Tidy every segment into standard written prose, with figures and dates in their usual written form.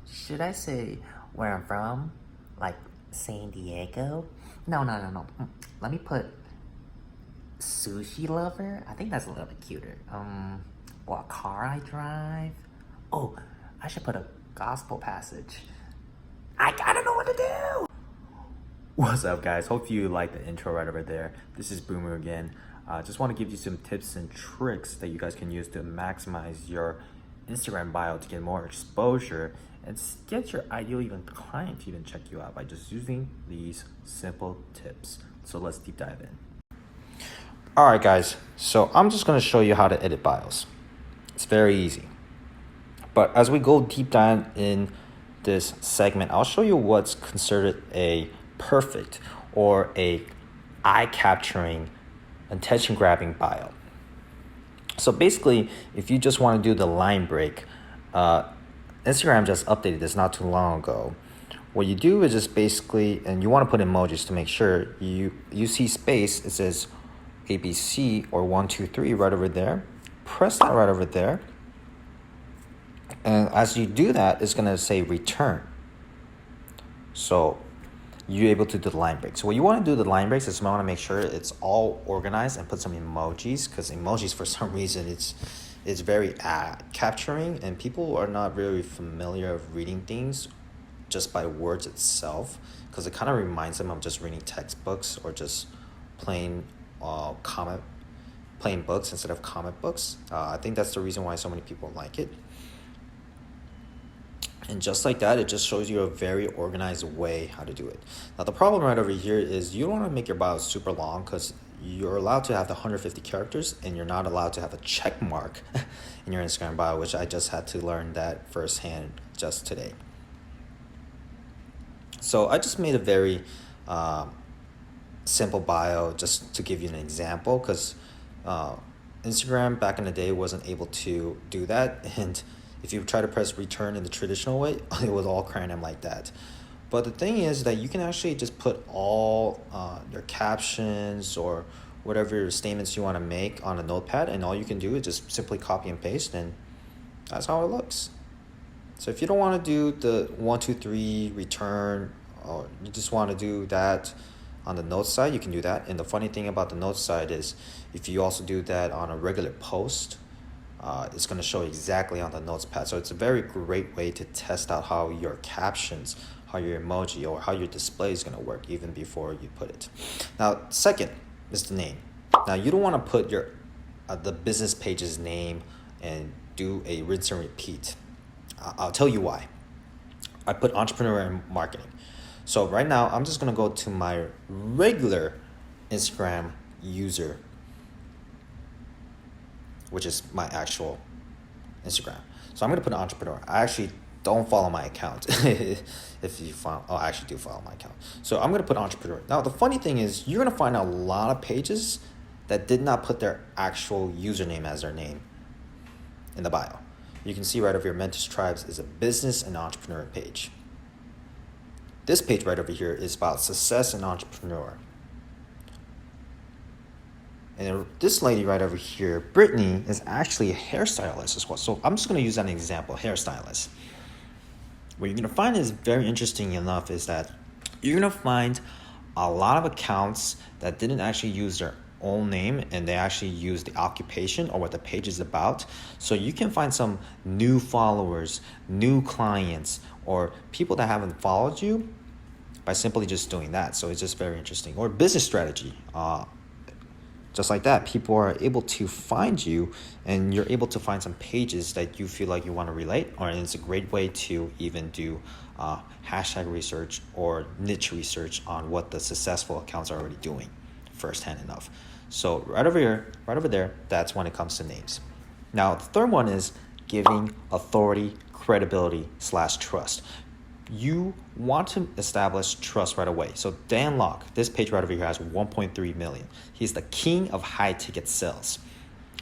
Should I say where I'm from? Like San Diego? No. Let me put sushi lover. I think that's a little bit cuter. What car I drive? Oh, I should put a gospel passage. I don't know what to do. What's up, guys? Hope you like the intro right over there. This is Boomer again. Just want to give you some tips and tricks that you guys can use to maximize your Instagram bio to get more exposure and get your ideal even client to even check you out by just using these simple tips. So let's deep dive in. All right, guys. So I'm just going to show you how to edit bios. It's very easy. But as we go deep dive in this segment, I'll show you what's considered a perfect or a eye-capturing, attention-grabbing bio. So basically, if you just want to do the line break, Instagram just updated this not too long ago. What you do is just basically, and you want to put emojis to make sure you see space, it says ABC or 1, 2, 3 right over there. Press that right over there. And as you do that, it's going to say return. So you're able to do the line break. So what you want to do the line breaks is you want to make sure it's all organized and put some emojis, because emojis for some reason it's very capturing, and people are not really familiar of reading things just by words itself, because it kind of reminds them of just reading textbooks or just plain books instead of comic books. I think that's the reason why so many people like it. And just like that, it just shows you a very organized way how to do it. Now, the problem right over here is you don't want to make your bio super long, because you're allowed to have the 150 characters and you're not allowed to have a check mark in your Instagram bio, which I just had to learn that firsthand just today. So I just made a very simple bio just to give you an example, because Instagram back in the day wasn't able to do that, and if you try to press return in the traditional way, it was all random like that. But the thing is that you can actually just put all your captions or whatever statements you want to make on a notepad, and all you can do is just simply copy and paste, and that's how it looks. So if you don't want to do the 1, 2, 3 return, or you just want to do that on the notes side, you can do that. And the funny thing about the notes side is if you also do that on a regular post, it's going to show exactly on the notes pad. So it's a very great way to test out how your captions, how your emoji, or how your display is going to work even before you put it. Now, second is the name. Now, you don't want to put your the business page's name and do a rinse and repeat. I'll tell you why. I put entrepreneur and marketing. So right now, I'm just going to go to my regular Instagram user, which is my actual Instagram. So I'm going to put entrepreneur. I actually don't follow my account. If you follow, I actually do follow my account. So I'm going to put entrepreneur. Now, the funny thing is you're going to find a lot of pages that did not put their actual username as their name in the bio. You can see right over here, Mentis Tribes is a business and entrepreneur page. This page right over here is about success and entrepreneur. And this lady right over here, Brittany, is actually a hairstylist as well. So I'm just going to use an example, hairstylist. What you're going to find is very interesting enough is that you're going to find a lot of accounts that didn't actually use their own name, and they actually use the occupation or what the page is about. So you can find some new followers, new clients, or people that haven't followed you by simply just doing that. So it's just very interesting. Or business strategy. Just like that, people are able to find you, and you're able to find some pages that you feel like you want to relate, or it's a great way to even do hashtag research or niche research on what the successful accounts are already doing firsthand enough. So right over here, right over there, that's when it comes to names. Now, the third one is giving authority, credibility / trust. You want to establish trust right away. So Dan Lok, this page right over here has 1.3 million. He's the king of high ticket sales.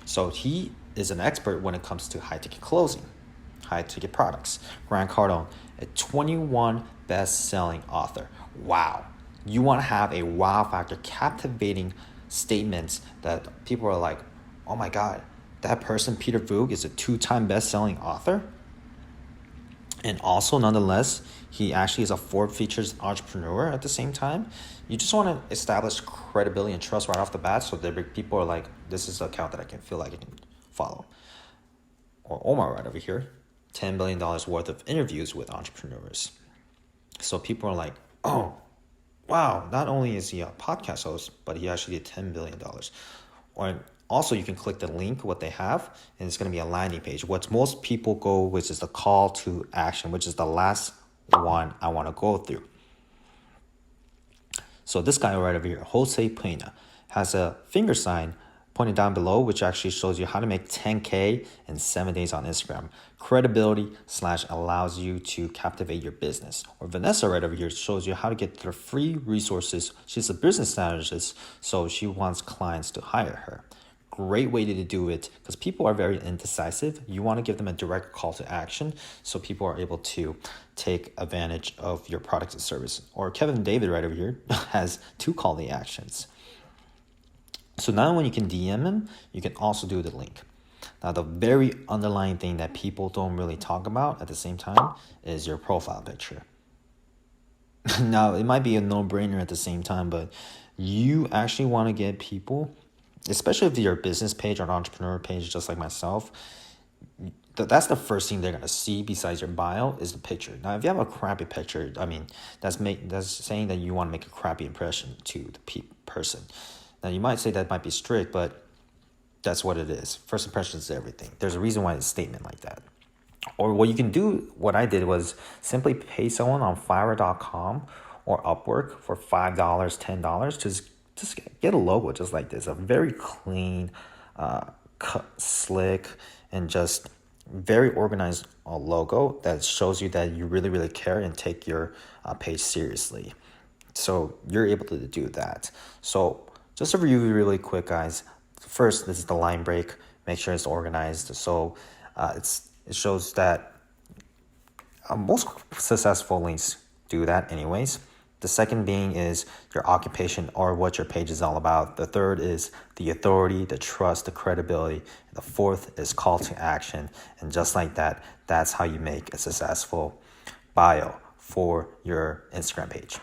So he is an expert when it comes to high ticket closing, high ticket products. Grant Cardone, a 21 best-selling author. Wow. You want to have a wow factor, captivating statements that people are like, oh my God, that person, Peter Voog, is a 2-time best-selling author? And also, nonetheless, he actually is a Forbes featured entrepreneur at the same time. You just want to establish credibility and trust right off the bat, so that people are like, this is an account that I can feel like I can follow. Or Omar right over here, $10 billion worth of interviews with entrepreneurs. So people are like, oh, wow, not only is he a podcast host, but he actually did $10 billion. Or also, you can click the link, what they have, and it's going to be a landing page. What most people go, which is the call to action, which is the last one I want to go through. So this guy right over here, Jose Pena, has a finger sign pointed down below, which actually shows you how to make 10K in 7 days on Instagram. Credibility / allows you to captivate your business. Or Vanessa right over here shows you how to get their free resources. She's a business strategist, so she wants clients to hire her. Great way to do it, because people are very indecisive. You want to give them a direct call to action so people are able to take advantage of your product and service. Or Kevin David right over here has 2 call to actions. So now when you can DM him, you can also do the link. Now the very underlying thing that people don't really talk about at the same time is your profile picture. Now it might be a no-brainer at the same time, but you actually want to get people, especially if you're a business page or an entrepreneur page just like myself, that's the first thing they're going to see besides your bio is the picture. Now, if you have a crappy picture, I mean, that's saying that you want to make a crappy impression to the person. Now, you might say that might be strict, but that's what it is. First impression is everything. There's a reason why it's a statement like that. Or what you can do, what I did was simply pay someone on Fiverr.com or Upwork for $5, $10, just get a logo just like this. A very clean, slick, and just very organized logo that shows you that you really, really care and take your page seriously. So you're able to do that. So just to review really quick, guys. First, this is the line break. Make sure it's organized. So it shows that most successful links do that anyways. The second being is your occupation or what your page is all about. The third is the authority, the trust, the credibility. And the fourth is call to action. And just like that, that's how you make a successful bio for your Instagram page.